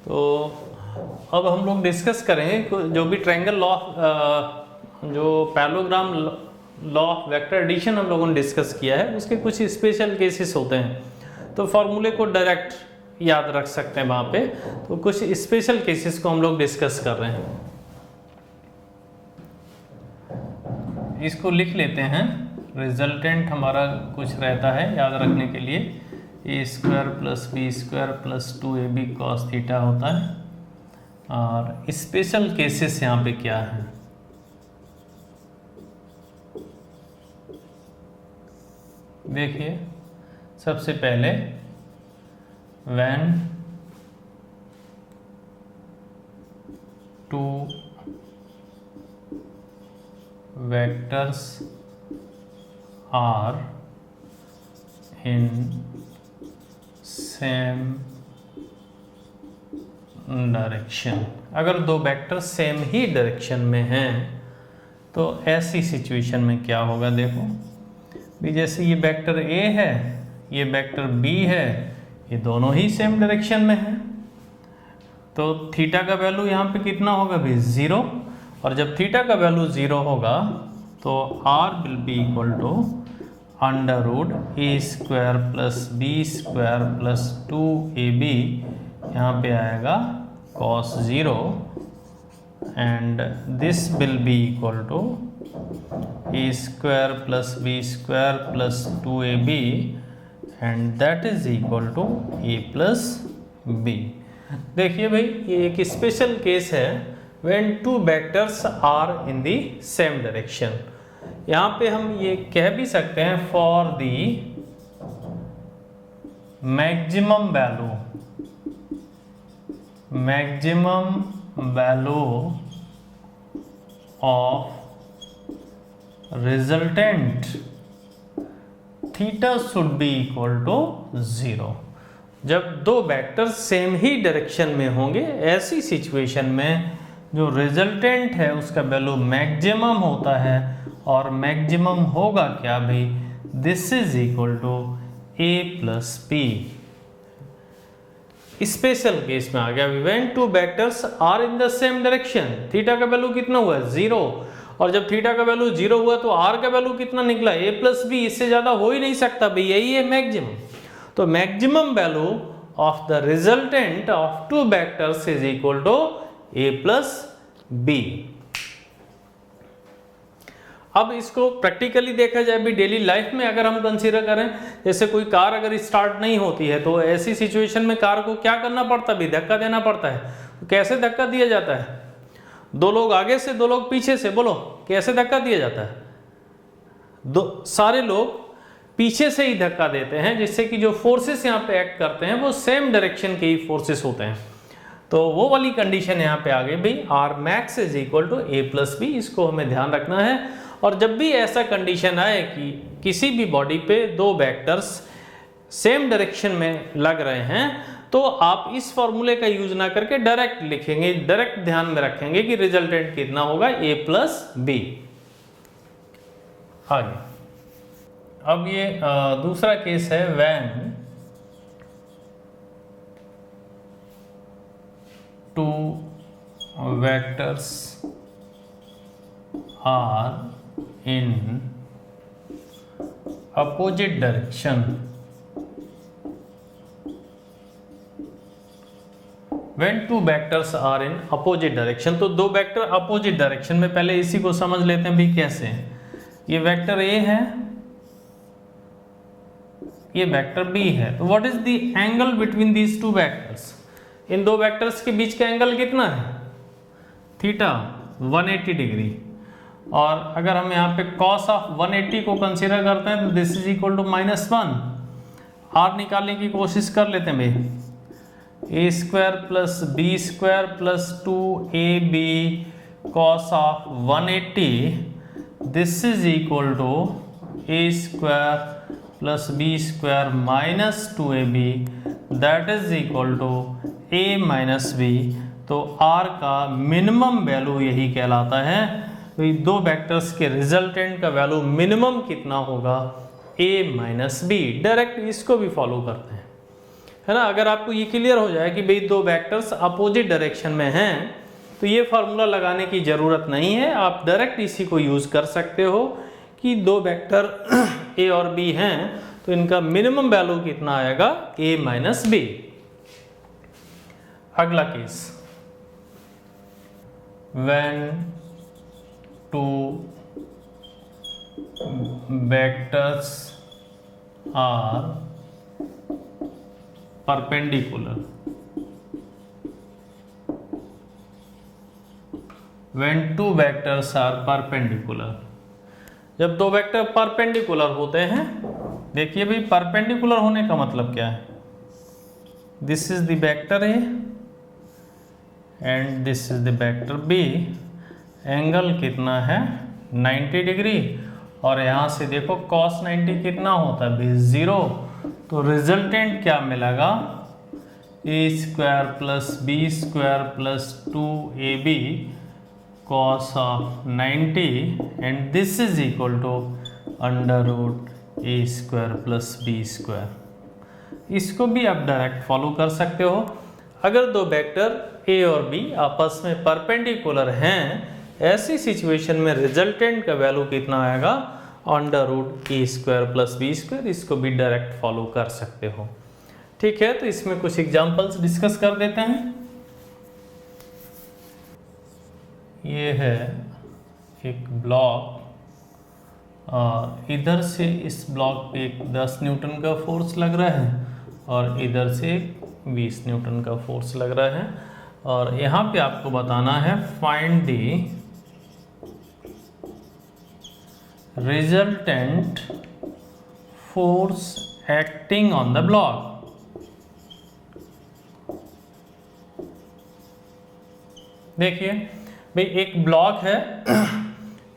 तो अब हम लोग डिस्कस करें जो भी ट्रायंगल लॉ, जो parallelogram law of vector addition हम लोगों ने डिस्कस किया है, उसके कुछ स्पेशल केसेस होते हैं। तो फॉर्मूले को डायरेक्ट याद रख सकते हैं वहाँ पे। तो कुछ स्पेशल केसेस को हम लोग डिस्कस कर रहे हैं, इसको लिख लेते हैं। रिजल्टेंट हमारा कुछ रहता है याद रखने के लिए, a square plus B square plus 2ab cos theta होता है। और स्पेशल केसेस यहाँ पे क्या है, देखिए सबसे पहले when two vectors are in same direction. अगर दो वेक्टर सेम ही डायरेक्शन में हैं तो ऐसी सिचुएशन में क्या होगा, देखो भी जैसे ये वेक्टर ए है, ये वेक्टर बी है, ये दोनों ही सेम डायरेक्शन में हैं, तो थीटा का वैल्यू यहाँ पे कितना होगा भी 0। और जब थीटा का वैल्यू 0 होगा तो r will be equal to under root A square plus B square plus 2ab, यहाँ पे आएगा cos 0 and this will be equal to a square plus B square plus 2ab and that is equal to a plus b। देखिए भाई ये एक special case है when two vectors are in the same direction। यहाँ पे हम ये कह भी सकते हैं for the maximum value of resultant theta should be equal to 0। जब दो वेक्टर सेम ही डायरेक्शन में होंगे, ऐसी सिचुएशन में जो रिजल्टेंट है उसका वैल्यू मैक्सिमम होता है, और मैक्सिमम होगा क्या भाई, this is equal to a plus b. Special case में आ गया when two vectors are in the same direction. Theta का वैल्यू कितना हुआ 0, और जब थीटा का वैल्यू 0 हुआ तो r का वैल्यू कितना निकला a प्लस बी, इससे ज्यादा हो ही नहीं सकता भाई, यही है मैक्सिमम। तो maximum value of the resultant of two vectors is equal to a plus b. अब इसको प्रैक्टिकली देखा जाए भी डेली लाइफ में अगर हम कंसीडर करें, जैसे कोई कार अगर स्टार्ट नहीं होती है तो ऐसी सिचुएशन में कार को क्या करना पड़ता है भी, धक्का देना पड़ता है। तो कैसे धक्का दिया जाता है, दो लोग आगे से दो लोग पीछे से, बोलो कैसे धक्का दिया जाता है, दो सारे लोग पीछे से ही धक्का देते हैं, जिससे कि जो फोर्सेस यहाँ पे एक्ट करते हैं वो सेम डायरेक्शन के ही फोर्सेस होते हैं। तो वो वाली कंडीशन यहाँ पे आ गई भाई, R max is equal to a plus b, इसको हमें ध्यान रखना है। और जब भी ऐसा कंडीशन आए कि किसी भी बॉडी पे दो वेक्टर्स सेम डायरेक्शन में लग रहे हैं, तो आप इस फॉर्मूले का यूज ना करके डायरेक्ट लिखेंगे, डायरेक्ट ध्यान में रखेंगे कि रिजल्टेंट कितना होगा a प्लस बी। आगे अब ये दूसरा केस है when two vectors are in opposite direction. When two vectors are in opposite direction, तो दो वेक्टर अपोजिट डायरेक्शन में, पहले इसी को समझ लेते हैं भी कैसे। ये वेक्टर ए है, ये वेक्टर बी है, तो what is the angle between these two vectors. इन दो वेक्टर्स के बीच का एंगल कितना है, थीटा 180 डिग्री। और अगर हम यहाँ पे cos ऑफ 180 को कंसीडर करते हैं तो this is equal to -1। r निकालने की कोशिश कर लेते हैं भाई, a square plus B square plus 2ab cos of 180, this is equal to a square plus B square minus 2ab, that is equal to a minus b. तो r का minimum value यही कहलाता है। तो ये दो वेक्टर्स के resultant का वैल्यू मिनिमम कितना होगा, a माइनस बी। डायरेक्ट इसको भी फॉलो करते हैं, है ना। अगर आपको ये क्लियर हो जाए कि भाई दो वेक्टर्स अपोजिट डायरेक्शन में हैं तो ये फार्मूला लगाने की ज़रूरत नहीं है, आप डायरेक्ट इसी को यूज़ कर सकते हो कि दो वेक्टर ए और बी हैं तो इनका मिनिमम वैल्यू कितना आएगा, ए माइनस बी। अगला case, when two vectors are perpendicular, when two vectors are perpendicular, जब दो वेक्टर परपेंडिकुलर होते हैं, देखिए भाई परपेंडिकुलर होने का मतलब क्या है, this is the vector A and this is the vector b, angle कितना है 90 डिग्री और यहाँ से देखो cos 90 कितना होता है भाई 0, तो रिजल्टेंट क्या मिलेगा, A square plus B square plus 2ab cos of 90 and this is equal to under root A square plus B square. इसको भी आप डायरेक्ट फॉलो कर सकते हो। अगर दो वेक्टर ए और बी आपस में परपेंडिकुलर हैं, ऐसी सिचुएशन में रिजल्टेंट का वैल्यू कितना आएगा, अंडर रूट ए स्क्वायर प्लस बी स्क्वायर। इसको भी डायरेक्ट फॉलो कर सकते हो। ठीक है, तो इसमें कुछ एग्जांपल्स डिस्कस कर देते हैं। ये है एक ब्लॉक और इधर से इस ब्लॉक पे एक 10 न्यूटन का फोर्स लग रहा है और इधर से 20 न्यूटन का फोर्स लग रहा है और यहाँ पे आपको बताना है find the resultant force acting on the block. देखिए भाई एक ब्लॉक है,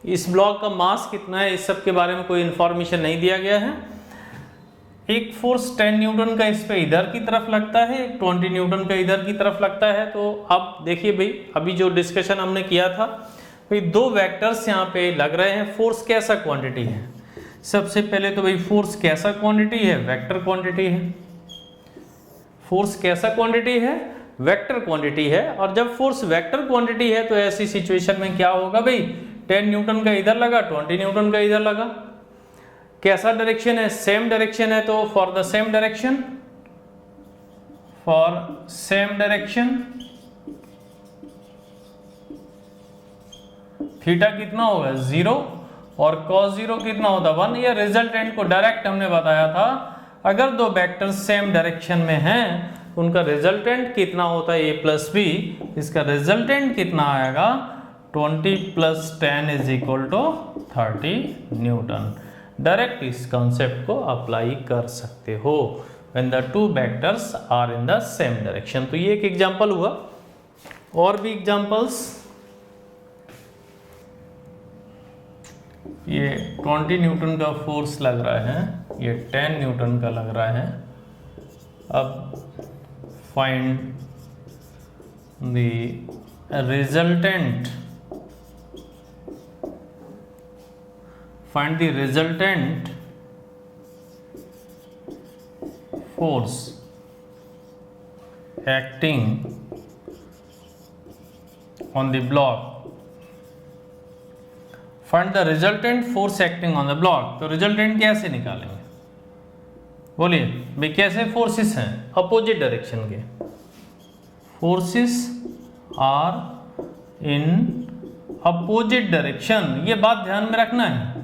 इस ब्लॉक का मास कितना है इस सब के बारे में कोई इंफॉर्मेशन नहीं दिया गया है। एक फोर्स 10 न्यूटन का इस पे इधर की तरफ लगता है, एक 20 न्यूटन का इधर की तरफ लगता है। तो अब देखिए भाई अभी जो डिस्कशन हमने किया था भाई दो वेक्टर्स यहाँ पे लग रहे हैं, फोर्स कैसा क्वांटिटी है। सबसे पहले तो भाई फोर्स कैसा क्वांटिटी है, वेक्टर क्वांटिटी है। फोर्स कैसा क्वांटिटी है, वेक्टर क्वांटिटी है। और जब फोर्स वेक्टर क्वांटिटी है तो ऐसी सिचुएशन में क्या होगा भाई, 10 न्यूटन का इधर लगा, 20 न्यूटन का इधर लगा। कैसा डायरेक्शन है, सेम डायरेक्शन है, तो for the same direction, for same direction theta कितना होगा 0 और cos 0 कितना होता 1। ये रिजल्टेंट को डायरेक्ट हमने बताया था, अगर दो वेक्टर सेम डायरेक्शन में हैं उनका रिजल्टेंट कितना होता है a प्लस बी। इसका रिजल्टेंट कितना आएगा 20 plus 10 is equal to 30 newton. Direct इस कॉन्सेप्ट को अप्लाई कर सकते हो when the two vectors are in the same direction। तो ये एक एग्जांपल हुआ, और भी एग्जांपल्स। ये 20 न्यूटन का फोर्स लग रहा है, ये 10 न्यूटन का लग रहा है। अब find the resultant, find the resultant force acting on the block। find the resultant force acting on the block। तो रिजल्टेंट कैसे निकालेंगे, बोलिए भाई कैसे फोर्सेस हैं अपोजिट डायरेक्शन के। Forces are in opposite direction, ये बात ध्यान में रखना है।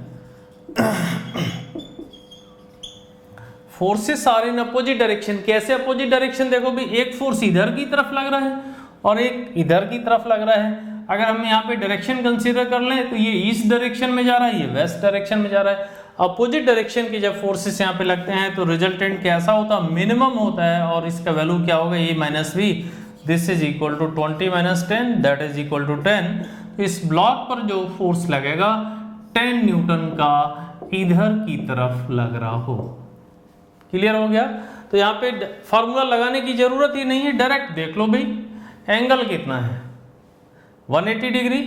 Forces are in opposite direction, कैसे अपोजिट डायरेक्शन, देखो भी एक फोर्स इधर की तरफ लग रहा है और एक इधर की तरफ लग रहा है। अगर हम यहाँ पे डायरेक्शन कंसीडर कर लें तो ये ईस्ट डायरेक्शन में जा रहा है, ये वेस्ट डायरेक्शन में जा रहा है। अपोजिट डायरेक्शन के जब फोर्सेस यहाँ पे लगते हैं तो रिजल्टेंट कैसा होता है, मिनिमम होता है, और इसका वैल्यू क्या होगा a minus b. This is equal to 20 minus 10 that is equal to 10। तो इस ब्लॉक पर जो फोर्स लगेगा 10 न्यूटन का इधर की तरफ लग रहा हो। क्लियर हो गया। तो यहाँ पे फॉर्मूला लगाने की जरूरत ही नहीं है, डायरेक्ट देख लो भाई एंगल कितना है 180 डिग्री।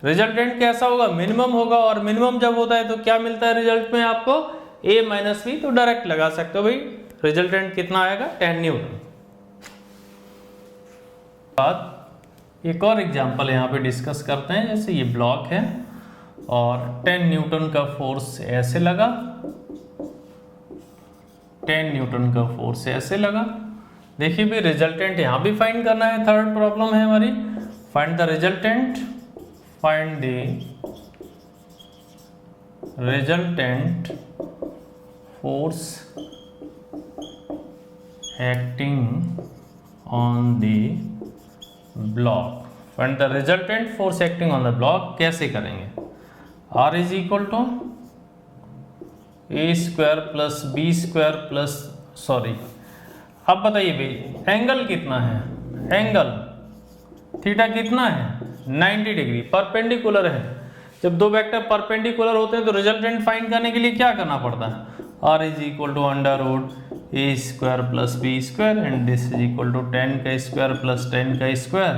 रिजल्टेंट कैसा होगा, मिनिमम होगा, और मिनिमम जब होता है तो क्या मिलता है रिजल्ट में आपको a माइनस बी। तो डायरेक्ट लगा सकते हो भाई, रिजल्टेंट कितना आएगा 10 न्यूटन। बाद एक और एग्जांपल यहाँ पे डिस्कस करते हैं। जैसे ये ब्लॉक है और 10 न्यूटन का फोर्स ऐसे लगा, 10 न्यूटन का फोर्स ऐसे लगा। देखिए भी रिजल्टेंट यहाँ भी फाइंड करना है। थर्ड प्रॉब्लम है हमारी, find the resultant, find the resultant force acting on the block. Find the resultant force acting on the block. कैसे करेंगे? R is equal to a square plus B square plus, sorry अब बताइए भाई angle कितना है? Angle theta कितना है? 90 degree, perpendicular है। जब दो वेक्टर परपेंडिकुलर होते हैं तो रिजल्टेंट फाइंड करने के लिए क्या करना पड़ता है? R is equal to under root A square plus B square and this is equal to 10 का स्क्वायर प्लस 10 का square,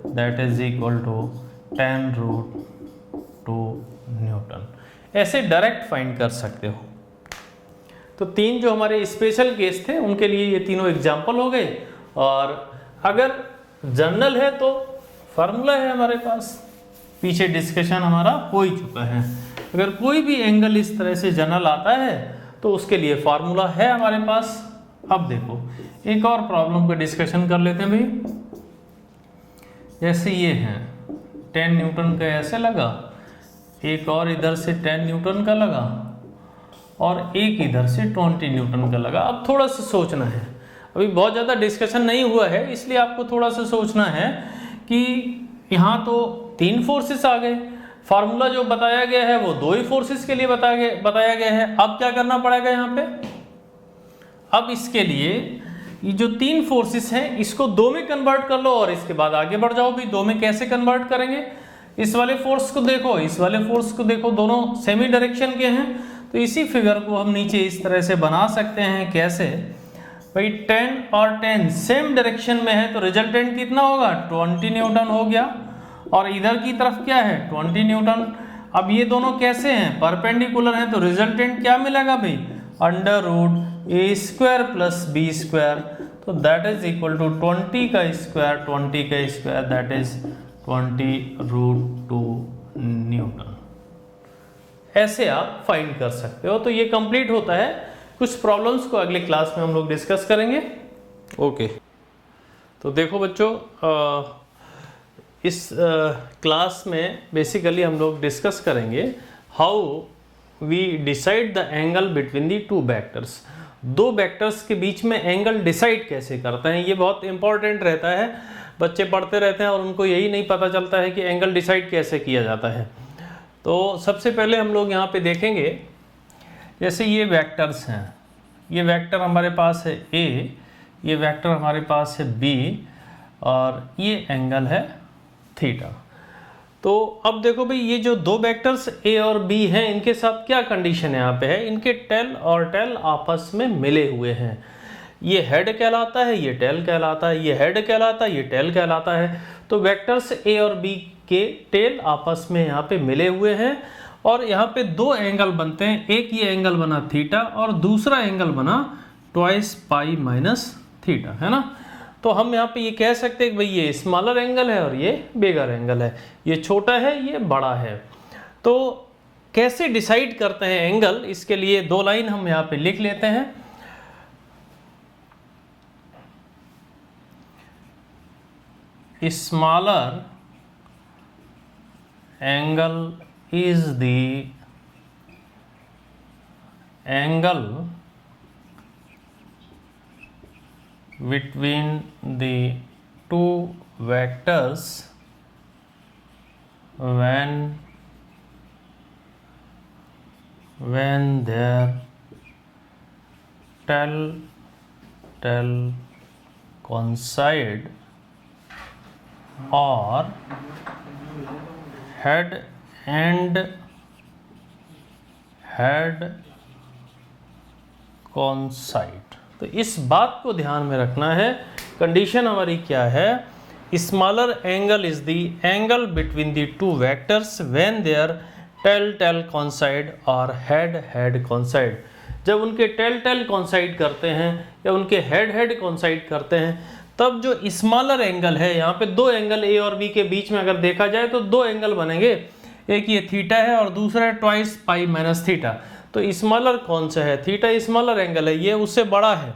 that is equal to 10 root 2 newton. ऐसे डायरेक्ट फाइंड कर सकते हो। तो तीन जो हमारे स्पेशल केस थे उनके लिए ये तीनों एग्जाम्पल हो गए। और अगर जनरल है तो फार्मूला है हमारे पास, पीछे डिस्कशन हमारा हो ही चुका है। अगर कोई भी एंगल इस तरह से जनरल आता है तो उसके लिए फार्मूला है हमारे पास। अब देखो एक और प्रॉब्लम का डिस्कशन कर लेते हैं भाई। जैसे ये है 10 न्यूटन का ऐसे लगा, एक और इधर से 10 न्यूटन का लगा और एक इधर से 20 न्यूटन का लगा। अब थोड़ा सा सोचना है, अभी बहुत ज़्यादा डिस्कशन नहीं हुआ है इसलिए आपको थोड़ा सा सोचना है कि यहाँ तो तीन फोर्सेस आ गए, फार्मूला जो बताया गया है वो दो ही फोर्सेस के लिए बताया गया है। अब क्या करना पड़ेगा यहाँ पे? अब इसके लिए ये जो तीन फोर्सेस हैं इसको दो में कन्वर्ट कर लो और इसके बाद आगे बढ़ जाओ भी। दो में कैसे कन्वर्ट करेंगे? इस वाले फोर्स को देखो, इस वाले फोर्स को देखो, दोनों सेमी डायरेक्शन के हैं। तो इसी फिगर को हम नीचे इस तरह से बना सकते हैं। कैसे भाई? 10 और 10 सेम डायरेक्शन में है तो रिजल्टेंट कितना होगा? 20 न्यूटन हो गया। और इधर की तरफ क्या है? 20 न्यूटन। अब ये दोनों कैसे हैं? परपेंडिकुलर हैं तो रिजल्टेंट क्या मिलेगा भाई? अंडर रूट ए स्क्वायर प्लस बी स्क्वायर। तो दैट इज इक्वल टू 20 का स्क्वायर, 20 का square that is 20 root 2 newton. ऐसे आप फाइंड कर सकते हो। तो ये कंप्लीट होता है। कुछ प्रॉब्लम्स को अगले क्लास में हम लोग डिस्कस करेंगे। ओके तो देखो बच्चों, इस क्लास में बेसिकली हम लोग डिस्कस करेंगे how we decide the angle between the two vectors. दो वेक्टर्स के बीच में एंगल डिसाइड कैसे करते हैं, ये बहुत इंपॉर्टेंट रहता है। बच्चे पढ़ते रहते हैं और उनको यही नहीं पता चलता है कि एंगल डिसाइड कैसे किया जाता है। तो सबसे पहले हम लोग यहाँ पे देखेंगे, जैसे ये वेक्टर्स हैं, ये वेक्टर हमारे पास है ए, ये वेक्टर हमारे पास है बी और ये एंगल है थीटा। तो अब देखो भाई ये जो दो वेक्टर्स ए और बी हैं इनके साथ क्या कंडीशन यहाँ पे है? इनके टेल और टेल आपस में मिले हुए हैं। ये हेड कहलाता है, ये टेल कहलाता है, ये हेड कहलाता है, ये टेल कहलाता है। तो वेक्टर्स ए और बी के टेल आपस में यहाँ पे मिले हुए हैं और यहाँ पे दो एंगल बनते हैं। एक ये एंगल बना थीटा और दूसरा एंगल बना ट्वाइस पाई माइनस थीटा, है ना। तो हम यहाँ पे ये कह सकते हैं कि भाई ये स्मॉलर एंगल है और ये बिगर एंगल है, ये छोटा है ये बड़ा है। तो कैसे डिसाइड करते हैं एंगल, इसके लिए दो लाइन हम यहाँ पे लिख लेते हैं। Smaller angle is the angle between the two vectors when their tel coincide or head coincide। तो इस बात को ध्यान में रखना है, कंडीशन हमारी क्या है? Smaller angle is the angle between the two vectors when their tail coincide और हेड coincide। जब उनके टेल कॉन्साइड करते हैं या उनके हेड कॉन्साइड करते हैं, तब जो स्मॉलर एंगल है, यहाँ पे दो एंगल ए और बी के बीच में अगर देखा जाए तो दो एंगल बनेंगे, एक ये थीटा है और दूसरा है ट्वाइस पाई माइनस थीटा। तो स्मॉलर कौन सा है? थीटा स्मॉलर एंगल है, ये उससे बड़ा है।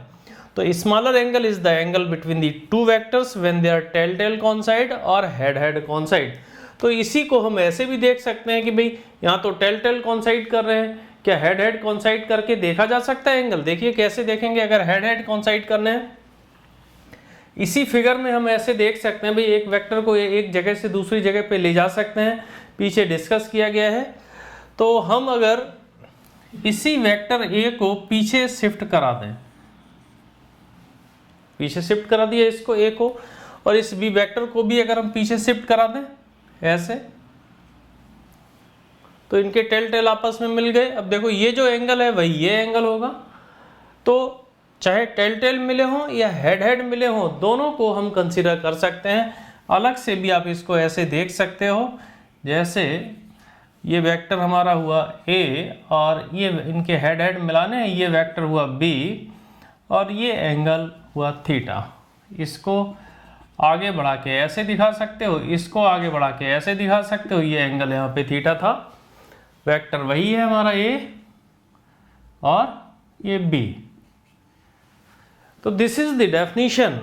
तो smaller angle is the angle between the two vectors when they are tail coincide और हेड कॉन्साइड। तो इसी को हम ऐसे भी देख सकते हैं कि भाई यहाँ तो टेल कॉन्साइड कर रहे हैं, क्या हेड कॉन्साइड करके देखा जा सकता है एंगल? देखिए कैसे देखेंगे अगर हेड कॉन्साइड करने हैं। इसी फिगर में हम ऐसे देख सकते हैं भाई, एक वेक्टर को एक जगह से दूसरी जगह पे ले जा सकते हैं, पीछे डिस्कस किया गया है। तो हम अगर इसी वेक्टर ए को पीछे शिफ्ट करा दें, पीछे शिफ्ट करा दिया इसको ए को, और इस बी वेक्टर को भी अगर हम पीछे शिफ्ट करा दें ऐसे, तो इनके टेल आपस में मिल गए। अब देखो ये जो एंगल है वही ये एंगल होगा। तो चाहे टेल मिले हों या हेड मिले हों, दोनों को हम कंसीडर कर सकते हैं। अलग से भी आप इसको ऐसे देख सकते हो, जैसे ये वेक्टर हमारा हुआ ए और ये इनके हेड मिलाने हैं, ये वेक्टर हुआ बी और ये एंगल हुआ थीटा। इसको आगे बढ़ा के ऐसे दिखा सकते हो, इसको आगे बढ़ा के ऐसे दिखा सकते हो। ये एंगल यहाँ पे थीटा था, वेक्टर वही है हमारा ए और ये बी। तो this is the definition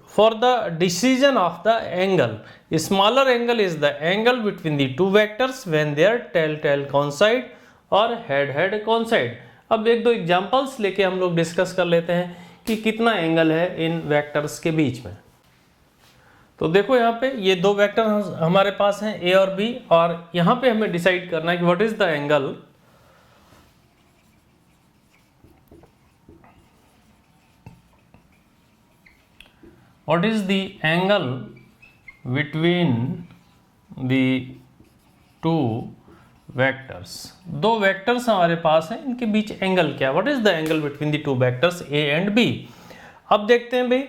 for the decision of the angle. Smaller angle is the angle between the two vectors when they are tail coincide और हेड कॉन्साइड। अब एक दो एग्जांपल्स लेके हम लोग डिस्कस कर लेते हैं कि कितना एंगल है इन वेक्टर्स के बीच में। तो देखो यहाँ पे ये दो वेक्टर हमारे पास हैं ए और बी, और यहाँ पे हमें डिसाइड करना है कि what is the angle between the two vectors। दो वेक्टर्स हमारे पास हैं, इनके बीच एंगल क्या? What is the angle between the two vectors A and b. अब देखते हैं भाई,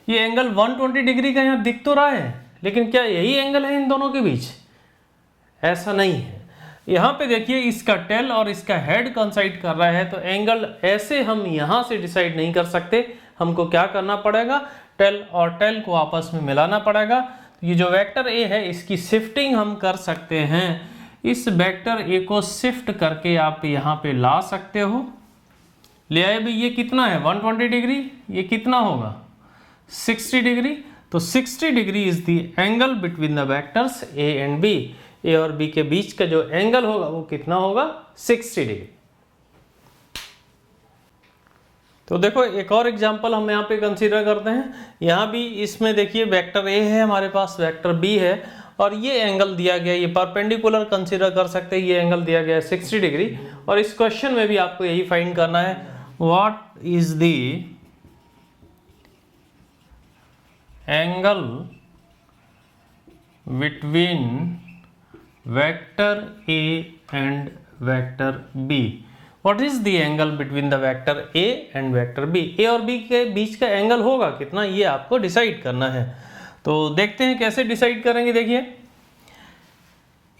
ये एंगल 120 डिग्री का यहाँ दिख तो रहा है, लेकिन क्या यही एंगल है इन दोनों के बीच? ऐसा नहीं है। यहाँ पे देखिए इसका टेल और इसका हेड कंसाइड कर रहा है, तो एंगल ऐसे हम यहाँ से डिसाइड नहीं कर सकते। हमको क्या करना पड़ेगा? टेल और टेल को आपस में मिलाना पड़ेगा। ये जो वेक्टर ए है इसकी शिफ्टिंग हम कर सकते हैं। इस वेक्टर ए को शिफ्ट करके आप यहाँ पे ला सकते हो। ले आए भाई, ये कितना है 120 डिग्री, ये कितना होगा 60 डिग्री। तो 60 degree is the angle between the vectors A and B. A और बी के बीच का जो एंगल होगा वो कितना होगा 60 डिग्री। तो देखो एक और एग्जांपल हम यहाँ पे कंसीडर करते हैं। यहाँ भी इसमें देखिए वेक्टर ए है हमारे पास, वेक्टर बी है, और ये एंगल दिया गया, ये परपेंडिकुलर कंसीडर कर सकते हैं। ये एंगल दिया गया है 60 डिग्री, और इस क्वेश्चन में भी आपको यही फाइंड करना है, what is the angle between vector A and vector B. What is the angle between the vector A and vector B. A और बी के बीच का एंगल होगा कितना, ये आपको डिसाइड करना है। तो देखते हैं कैसे डिसाइड करेंगे। देखिए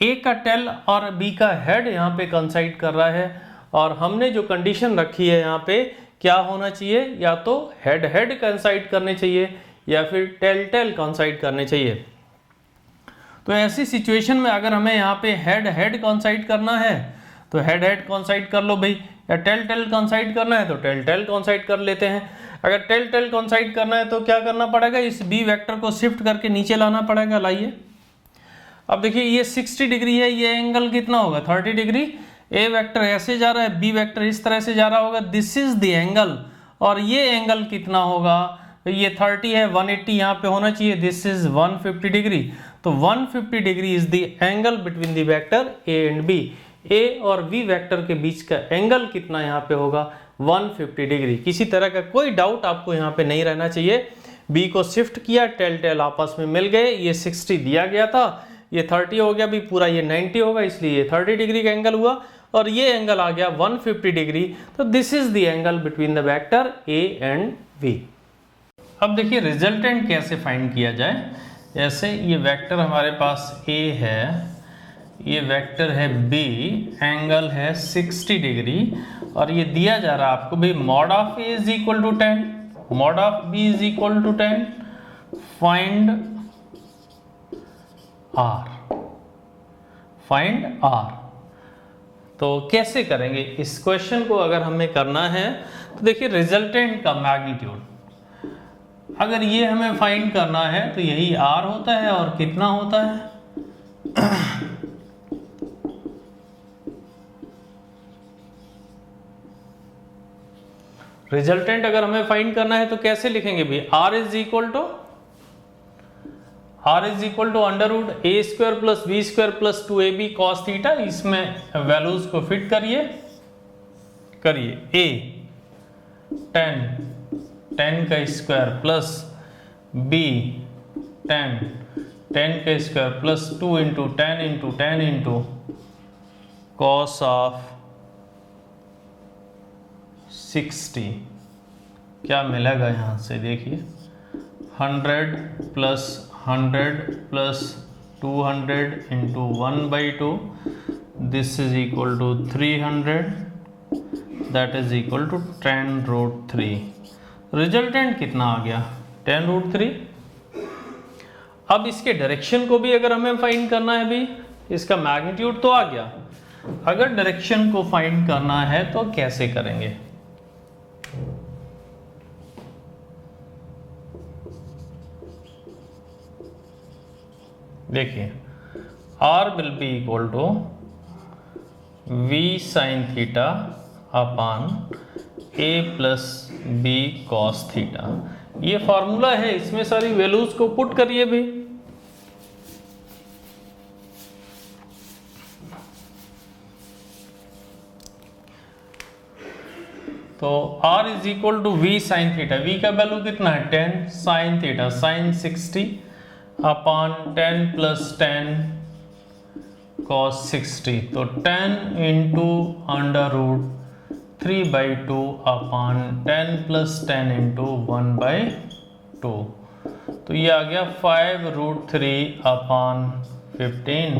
ए का टेल और बी का हेड यहाँ पे कंसाइड कर रहा है, और हमने जो कंडीशन रखी है यहाँ पे क्या होना चाहिए, या तो हेड कंसाइड करने चाहिए या फिर टेल कंसाइड करने चाहिए। तो ऐसी सिचुएशन में अगर हमें यहाँ पे हेड कंसाइड करना है तो हेड कंसाइड कर लो भाई, या टेल कंसाइड करना है तो टेल कंसाइड कर लेते हैं। अगर टेल कंसाइड करना है तो क्या करना पड़ेगा, इस बी वेक्टर को शिफ्ट करके नीचे लाना पड़ेगा। लाइए, अब देखिए ये 60 डिग्री है, ये एंगल कितना होगा 30 डिग्री। ए वेक्टर ऐसे जा रहा है, बी वेक्टर इस तरह से जा रहा होगा, दिस इज द एंगल। और ये एंगल कितना होगा, ये 30 है, 180 यहाँ पे होना चाहिए, दिस इज 150 डिग्री। तो 150 degree is the angle between the vector A and B. A और बी वेक्टर के बीच का एंगल कितना यहाँ पे होगा 150 डिग्री। किसी तरह का कोई डाउट आपको यहाँ पे नहीं रहना चाहिए। बी को शिफ्ट किया, टेल आपस में मिल गए, ये 60 दिया गया था, ये 30 हो गया भी पूरा, ये 90 होगा, इसलिए ये 30 डिग्री का एंगल हुआ, और ये एंगल आ गया 150 डिग्री। तो this is the angle between the vector A and b. अब देखिए रिजल्टेंट कैसे फाइंड किया जाए। जैसे ये वेक्टर हमारे पास ए है, ये वेक्टर है b, एंगल है 60 डिग्री, और ये दिया जा रहा है आपको भी mod of a is equal to 10, mod of b is equal to 10, find r, find r। तो कैसे करेंगे इस क्वेश्चन को? अगर हमें करना है तो देखिए रिजल्टेंट का मैग्नीट्यूड, अगर ये हमें फाइंड करना है तो यही r होता है, और कितना होता है रिजल्टेंट अगर हमें फाइंड करना है तो कैसे लिखेंगे भी? r is equal to under root A square plus B square plus 2ab cos theta. इसमें वैल्यूज को फिट करिए a 10 का स्क्वायर प्लस b 10 का square plus 2 into 10 into cos of 60। क्या मिलेगा यहाँ से? देखिए 100 plus 200 into 1/2, this is equal to 300, that is equal to 10√3। रिजल्टेंट कितना आ गया? 10√3। अब इसके डायरेक्शन को भी अगर हमें फाइंड करना है भी, इसका मैग्नीट्यूड तो आ गया, अगर डायरेक्शन को फाइंड करना है तो कैसे करेंगे? देखिए r will be equal to v sine theta upon a plus b cos theta. ये फॉर्मूला है, इसमें सारी वैल्यूज को पुट करिए भी। तो r is equal to v sine theta, v का वैल्यू कितना है? 10, sine theta sine 60 upon 10 plus 10 cos 60, तो 10 into under root 3/2 upon 10 plus 10 into 1/2, तो ये आ गया 5√3 upon 15,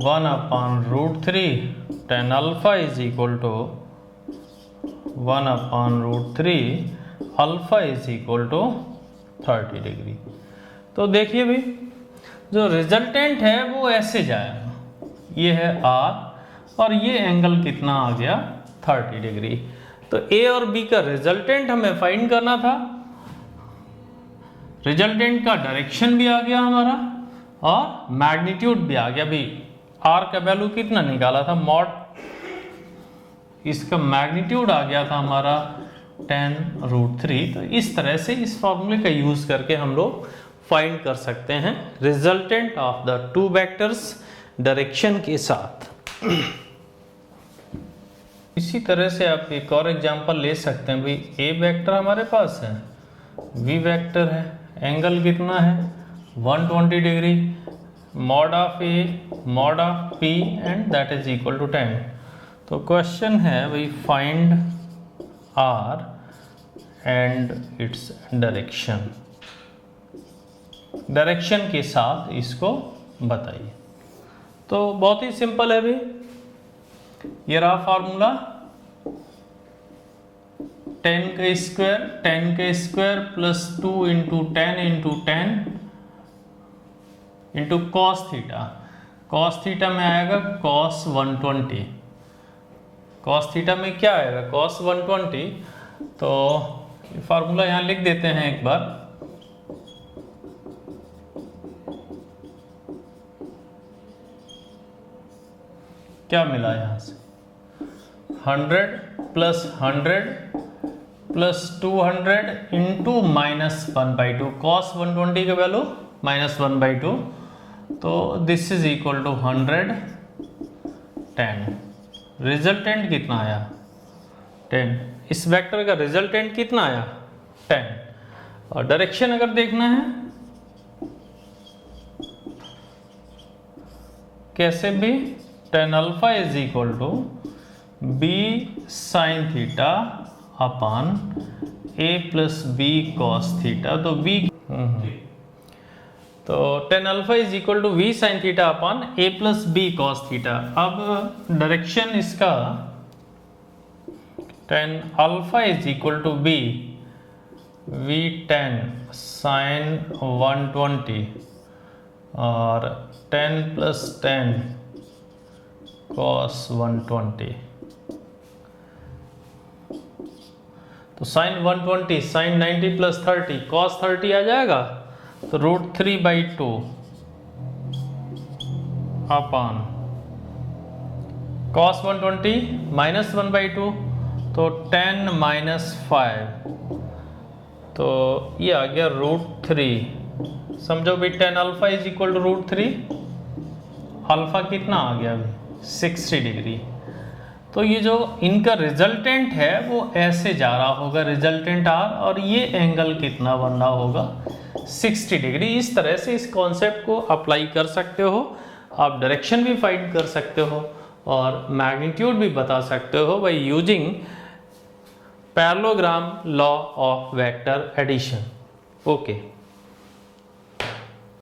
1 upon √3, tan alpha is equal to 1 upon √3, alpha is equal to 30 degree. तो देखिए भी जो रिजल्टेंट है वो ऐसे जाएगा, ये है r और ये एंगल कितना आ गया? 30 डिग्री। तो a और b का रिजल्टेंट हमें फाइंड करना था, रिजल्टेंट का डायरेक्शन भी आ गया हमारा और मैग्नीट्यूड भी आ गया भी। r का वैल्यू कितना निकाला था? मॉड, इसका मैग्नीट्यूड आ गया था हमारा 10√3। तो इस तरह से इस फॉर्मूले का यूज करके हम लोग फाइंड कर सकते हैं resultant of the two vectors direction के साथ। इसी तरह से आप एक और एग्जांपल ले सकते हैं भाई। ए वेक्टर हमारे पास है, बी वेक्टर है, एंगल कितना है? 120 degree, mod of a mod of p and that is equal to 10। तो क्वेश्चन है भाई find R and its direction, direction के साथ इसको बताइए। तो बहुत ही सिंपल है भी, ये रहा फॉर्मूला 10 का square plus 2 into 10 into cos theta. Cos theta में आएगा कॉस 120, कॉस थीटा में क्या आएगा? कॉस 120। तो फॉर्मूला यहाँ लिख देते हैं एक बार। क्या मिला यहाँ से? 100 प्लस 200 इंटू -1/2, कॉस 120 का वैल्यू -1/2, तो this is equal to 110। Resultant कितना आया? 10। इस वेक्टर का रिजल्टेंट कितना आया? 10। और डायरेक्शन अगर देखना है कैसे भी, tan alpha is equal to b sine theta upon a plus b cos theta. तो b तो tan alpha is equal to v sine theta upon a plus b cos theta. अब डायरेक्शन इसका tan alpha is equal to b v tan sine 120 और tan plus tan cos 120। तो sine 120 sine 90 plus 30 cos 30 आ जाएगा, तो √3/2 upon cos 120 -1/2 तो 10 - 5, तो ये आ गया √3। समझो भी tan alpha is equal to √3, alpha कितना आ गया अभी 60 डिग्री। तो ये जो इनका रिजल्टेंट है वो ऐसे जा रहा होगा, रिजल्टेंट आर, और ये एंगल कितना बन रहा होगा 60 डिग्री। इस तरह से इस कॉन्सेप्ट को अप्लाई कर सकते हो, आप डायरेक्शन भी फाइंड कर सकते हो और मैग्नीट्यूड भी बता सकते हो by using parallelogram law of vector addition. Okay.